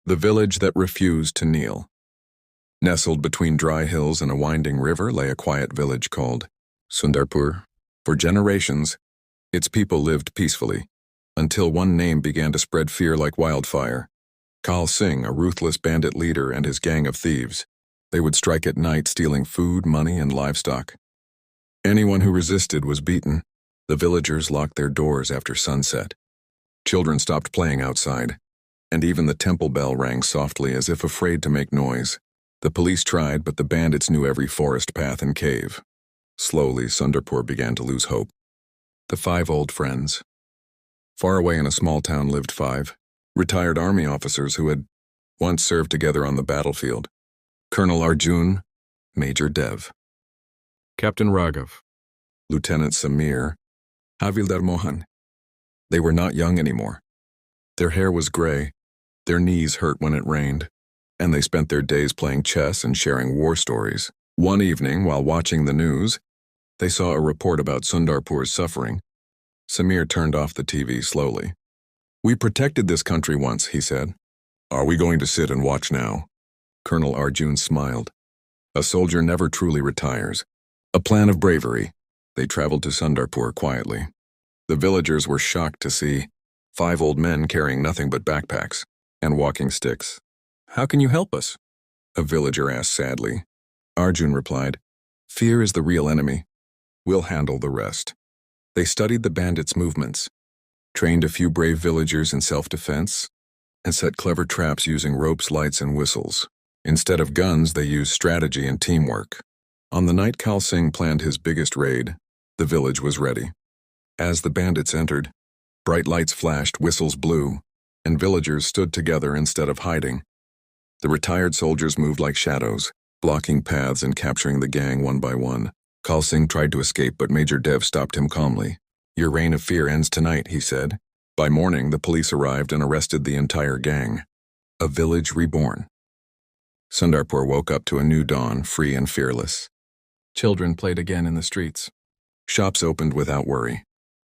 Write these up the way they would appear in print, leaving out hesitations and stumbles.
The village that refused to kneel. Nestled between dry hills and a winding river lay a quiet village called Sundarpur. For generations, its people lived peacefully, until one name began to spread fear like wildfire. Kal Singh, a ruthless bandit leader, and his gang of thieves. They would strike at night, stealing food, money, and livestock. Anyone who resisted was beaten. The villagers locked their doors after sunset. Children stopped playing outside, and even the temple bell rang softly as if afraid to make noise. The police tried, but the bandits knew every forest path and cave. Slowly, Sundarpur began to lose hope. The 5 old friends. Far away in a small town lived 5 retired army officers who had once served together on the battlefield. Colonel Arjun, Major Dev. Captain Raghav, Lieutenant Samir, Havildar Mohan. They were not young anymore. Their hair was gray, their knees hurt when it rained, and they spent their days playing chess and sharing war stories. One evening, while watching the news, they saw a report about Sundarpur's suffering. Samir turned off the TV slowly. "We protected this country once," he said. "Are we going to sit and watch now?" Colonel Arjun smiled. "A soldier never truly retires. A plan of bravery." They traveled to Sundarpur quietly. The villagers were shocked to see 5 old men carrying nothing but backpacks and walking sticks. "How can you help us?" a villager asked sadly. Arjun replied, "Fear is the real enemy. We'll handle the rest." They studied the bandits' movements, trained a few brave villagers in self-defense, and set clever traps using ropes, lights, and whistles. Instead of guns, they used strategy and teamwork. On the night Kal Singh planned his biggest raid, the village was ready. As the bandits entered, bright lights flashed, whistles blew, and villagers stood together instead of hiding. The retired soldiers moved like shadows, blocking paths and capturing the gang one by one. Kal Singh tried to escape, but Major Dev stopped him calmly. "Your reign of fear ends tonight," he said. By morning, the police arrived and arrested the entire gang. A village reborn. Sundarpur woke up to a new dawn, free and fearless. Children played again in the streets. Shops opened without worry.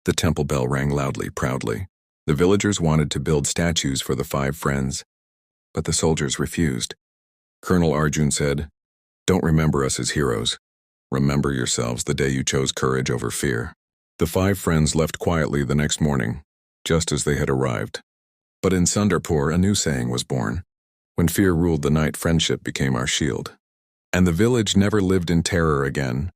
The temple bell rang loudly, proudly. The villagers wanted to build statues for the 5 friends, but the soldiers refused. Colonel Arjun said, "Don't remember us as heroes. Remember yourselves the day you chose courage over fear." The 5 friends left quietly the next morning, just as they had arrived. But in Sundarpur, a new saying was born. When fear ruled the night, friendship became our shield. And the village never lived in terror again.